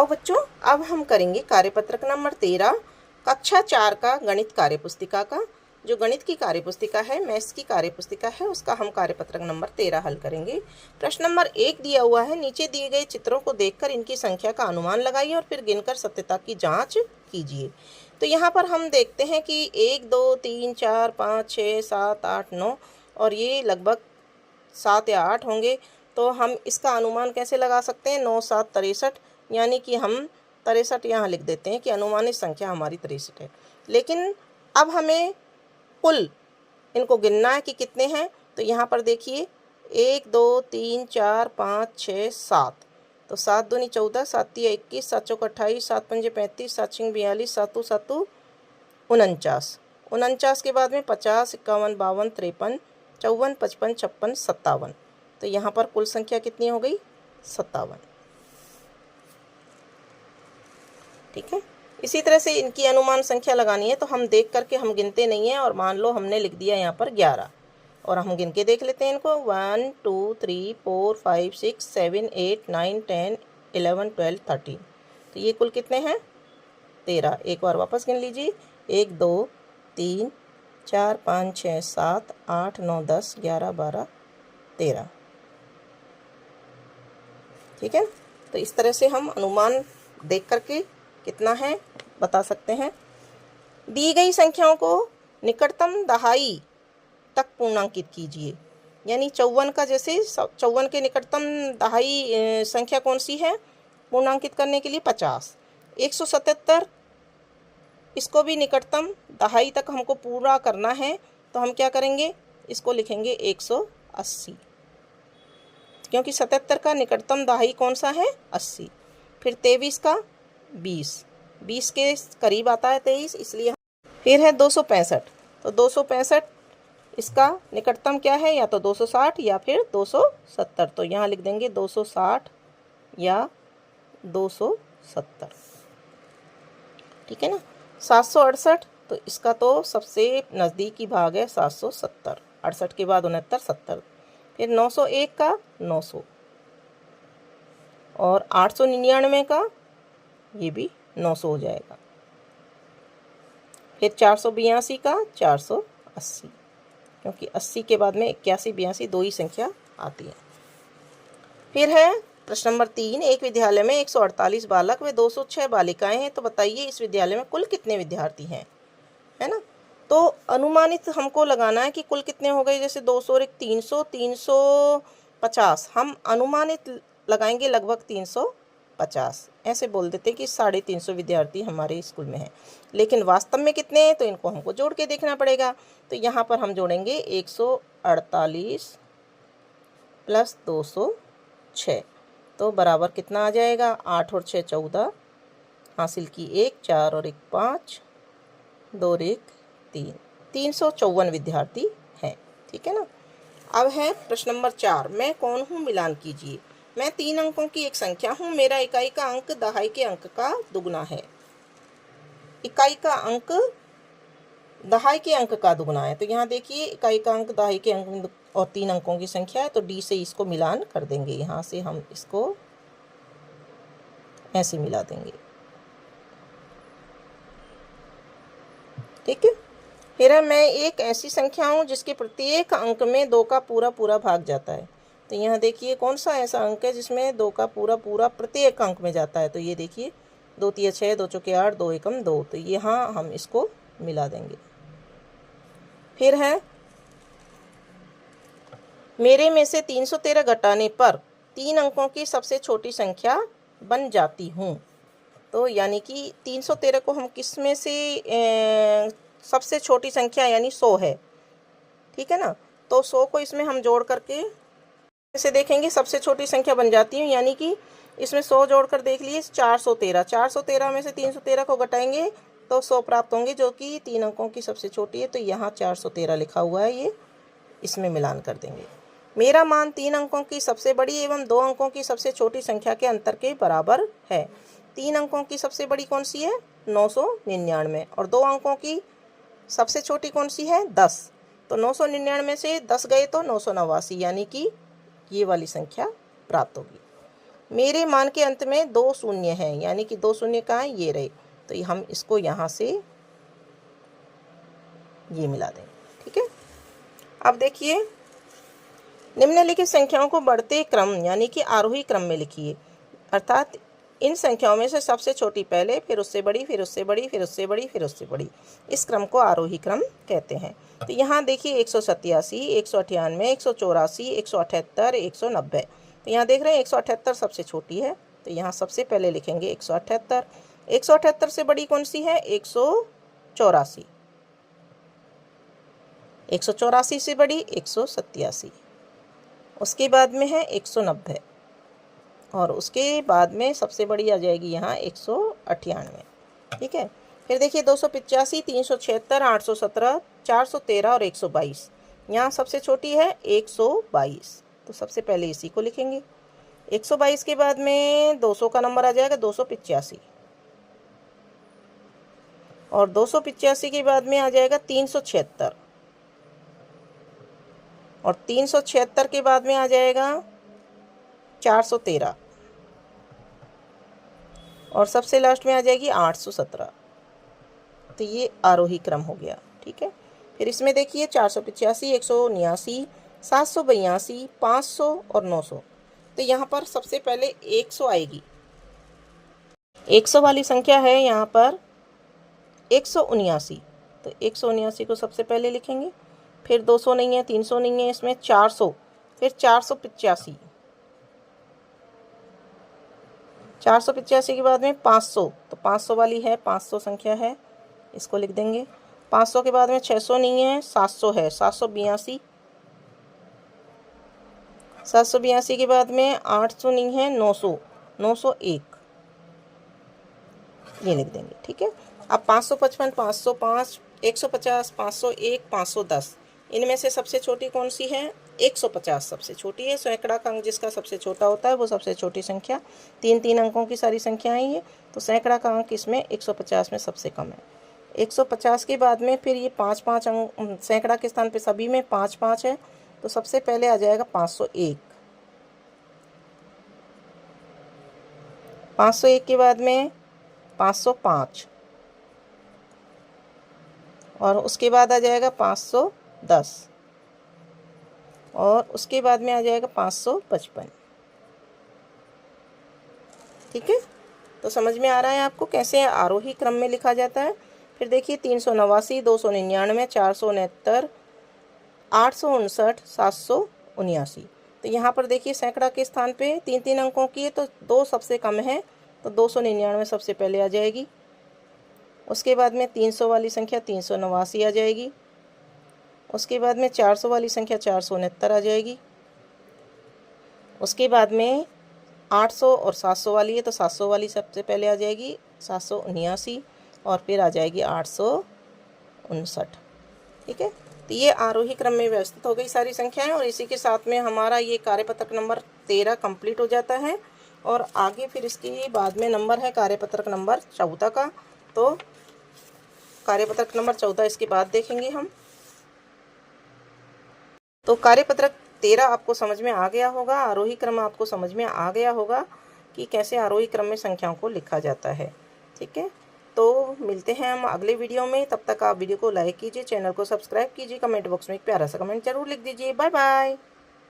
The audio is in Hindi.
आओ बच्चों, अब हम करेंगे कार्यपत्रक नंबर 13 कक्षा 4 का गणित कार्यपुस्तिका का। जो गणित की कार्यपुस्तिका है, मैथ्स की कार्यपुस्तिका है, उसका हम कार्यपत्रक नंबर 13 हल करेंगे। प्रश्न नंबर 1 दिया हुआ है, नीचे दिए गए चित्रों को देखकर इनकी संख्या का अनुमान लगाइए और फिर गिनकर सत्यता की जांच कीजिए। तो यहाँ पर हम देखते हैं कि 1 2 3 4 5 6 7 8 9 और ये लगभग 7 या 8 होंगे। तो हम इसका अनुमान कैसे लगा सकते हैं? 9 7 63, यानी कि हम 63 यहाँ लिख देते हैं कि अनुमानित संख्या हमारी 63 है। लेकिन अब हमें कुल इनको गिनना है कि कितने हैं। तो यहाँ पर देखिए 1 2 3 4 5 6 7, तो 7 दूनी 14, 7 तिया 21, 7 चौक 28, 7 पंजे 35, 7 छिंग 42, 7 7 49, 49 के बाद में 50 51 52 53 54 55 56 57। तो यहाँ पर कुल संख्या कितनी हो गई? 57। ठीक है। इसी तरह से इनकी अनुमान संख्या लगानी है तो हम देख करके हम गिनते नहीं हैं, और मान लो हमने लिख दिया यहाँ पर 11 और हम गिन के देख लेते हैं इनको। 1 2 3 4 5 6 7 8 9 10 11 12 13। तो ये कुल कितने हैं? 13। एक बार वापस गिन लीजिए। 1 2 3 4 5 6 7 8 9 10 11 12 13। ठीक है। तो इस तरह से हम अनुमान देख करके कितना है बता सकते हैं। दी गई संख्याओं को निकटतम दहाई तक पूर्णांकित कीजिए। यानी 54 का, जैसे 54 के निकटतम दहाई संख्या कौन सी है पूर्णांकित करने के लिए? 50। 177, इसको भी निकटतम दहाई तक हमको पूरा करना है, तो हम क्या करेंगे? इसको लिखेंगे 180, क्योंकि 77 का निकटतम दहाई कौन सा है? 80। फिर 23 का 20 के करीब आता है 23, इसलिए। फिर है 265, तो 265 इसका निकटतम क्या है? या तो 260 या फिर 270। तो यहाँ लिख देंगे 260 या 270। ठीक है ना। 768, तो इसका तो सबसे नज़दीकी भाग है 770। 68 के बाद 69 70। फिर 901 का 900 और 899 का ये भी 900 हो जाएगा। फिर 482 का 480, क्योंकि 80 के बाद में 81 82 दो ही संख्या आती है। फिर है प्रश्न नंबर 3, एक विद्यालय में 148 बालक व 206 बालिकाएं हैं, तो बताइए इस विद्यालय में कुल कितने विद्यार्थी हैं? है ना। तो अनुमानित हमको लगाना है कि कुल कितने हो गए। जैसे 200 और 300, 350, हम अनुमानित लगाएंगे लगभग 350। ऐसे बोल देते हैं कि 350 विद्यार्थी हमारे स्कूल में हैं, लेकिन वास्तव में कितने हैं तो इनको हमको जोड़ के देखना पड़ेगा। तो यहाँ पर हम जोड़ेंगे 148 प्लस 206, तो बराबर कितना आ जाएगा? 8 और 6 14, हासिल की 1, 4 और 1 5, 2 और 1 3, 354 विद्यार्थी हैं। ठीक है ना। अब है प्रश्न नंबर 4, मैं कौन हूँ मिलान कीजिए। मैं 3 अंकों की एक संख्या हूँ, मेरा इकाई का अंक दहाई के अंक का दुगना है। इकाई का अंक दहाई के अंक का दुगना है, तो यहाँ देखिए इकाई का अंक दहाई के अंक और 3 अंकों की संख्या है, तो डी से इसको मिलान कर देंगे। यहाँ से हम इसको ऐसे मिला देंगे। ठीक है। फिर मैं एक ऐसी संख्या हूँ जिसके प्रत्येक अंक में 2 का पूरा पूरा भाग जाता है। तो यहाँ देखिए कौन सा ऐसा अंक है जिसमें 2 का पूरा पूरा प्रत्येक अंक में जाता है। तो ये देखिए 2 तिया 6, 2 चौके 8, 2 एकम 2, तो यहाँ हम इसको मिला देंगे। फिर है मेरे में से 313 घटाने पर 3 अंकों की सबसे छोटी संख्या बन जाती हूँ। तो यानी कि 313 को हम किस में से सबसे छोटी संख्या यानी 100 है। ठीक है ना। तो 100 को इसमें हम जोड़ करके से देखेंगे सबसे छोटी संख्या बन जाती है, यानी कि इसमें 100 जोड़कर देख लिए 413। 413 में से 313 को घटाएंगे तो 100 प्राप्त होंगे, जो कि 3 अंकों की सबसे छोटी है। तो यहाँ 413 लिखा हुआ है, ये इसमें मिलान कर देंगे। मेरा मान 3 अंकों की सबसे बड़ी एवं 2 अंकों की सबसे छोटी संख्या के अंतर के बराबर है। 3 अंकों की सबसे बड़ी कौन सी है? 999, और 2 अंकों की सबसे छोटी कौन सी है? 10। तो 999 से 10 गए तो 989, यानी कि ये वाली संख्या प्राप्त होगी। मेरे मान के अंत में 2 शून्य हैं, यानी कि 2 शून्य कहाँ है, ये रहे, तो हम इसको यहाँ से ये मिला दें। ठीक है। अब देखिए, निम्नलिखित संख्याओं को बढ़ते क्रम यानी कि आरोही क्रम में लिखिए, अर्थात इन संख्याओं में से सबसे छोटी पहले, फिर उससे बड़ी, फिर उससे बड़ी, फिर उससे बड़ी, फिर उससे बड़ी, इस क्रम को आरोही क्रम कहते हैं। तो यहाँ देखिए 187, 198, 184, 178, 190। तो यहाँ देख रहे हैं 178 सबसे छोटी है, तो यहाँ सबसे पहले लिखेंगे 178। 178 से बड़ी कौन सी है, 184। 184 से बड़ी 187, उसके बाद में है 190, और उसके बाद में सबसे बड़ी आ जाएगी यहाँ 198। ठीक है। फिर देखिए 285, 376, 817, 413 और 122। यहाँ सबसे छोटी है 122, तो सबसे पहले इसी को लिखेंगे। 122 के बाद में 200 का नंबर आ जाएगा 285, और 285 के बाद में आ जाएगा 376, और 376 के बाद में आ जाएगा 413, और सबसे लास्ट में आ जाएगी 817। तो ये आरोही क्रम हो गया। ठीक है। फिर इसमें देखिए 485, 179, 782, 500 और 900। तो यहाँ पर सबसे पहले 100 आएगी। 100 वाली संख्या है यहाँ पर 179, तो 179 को सबसे पहले लिखेंगे। फिर 200 नहीं है, 300 नहीं है, इसमें 400, फिर 485, 485 के बाद में 500, तो 500 वाली है, 500 संख्या है, इसको लिख देंगे। 500 के बाद में 600 नहीं है, 700 है, 782, 782 के बाद में 800 नहीं है, 900, 901, ये लिख देंगे। ठीक है। अब 555, 505, 150, 501, 510, इनमें से सबसे छोटी कौन सी है, 150 सबसे छोटी है। सैकड़ा का अंक जिसका सबसे छोटा होता है वो सबसे छोटी संख्या। 3 अंकों की सारी संख्याएं ये, तो सैकड़ा का अंक इसमें 150 में सबसे कम है। 150 के बाद में फिर ये 5 अंक, सैकड़ा के स्थान पे सभी में 5 है, तो सबसे पहले आ जाएगा 501। 501 के बाद में 505, और उसके बाद आ जाएगा 510, और उसके बाद में आ जाएगा 555। ठीक है। तो समझ में आ रहा है आपको कैसे आरोही क्रम में लिखा जाता है। फिर देखिए 389, 299, 469, 859, 779। तो यहाँ पर देखिए सैकड़ा के स्थान पे 3 अंकों की है, तो 2 सबसे कम है, तो 299 सबसे पहले आ जाएगी। उसके बाद में 300 वाली संख्या 389 आ जाएगी। उसके बाद में 400 वाली संख्या 469 आ जाएगी। उसके बाद में 800 और 700 वाली है, तो 700 वाली सबसे पहले आ जाएगी, 779, और फिर आ जाएगी 859। ठीक है। तो ये आरोही क्रम में व्यवस्थित हो गई सारी संख्याएं, और इसी के साथ में हमारा ये कार्यपत्रक नंबर 13 कंप्लीट हो जाता है। और आगे फिर इसके बाद में नंबर है कार्यपत्रक नंबर 14 का, तो कार्यपत्रक नंबर 14 इसके बाद देखेंगे हम। तो कार्यपत्रक 13 आपको समझ में आ गया होगा, आरोही क्रम आपको समझ में आ गया होगा कि कैसे आरोही क्रम में संख्याओं को लिखा जाता है। ठीक है। तो मिलते हैं हम अगले वीडियो में। तब तक आप वीडियो को लाइक कीजिए, चैनल को सब्सक्राइब कीजिए, कमेंट बॉक्स में एक प्यारा सा कमेंट जरूर लिख दीजिए। Bye bye.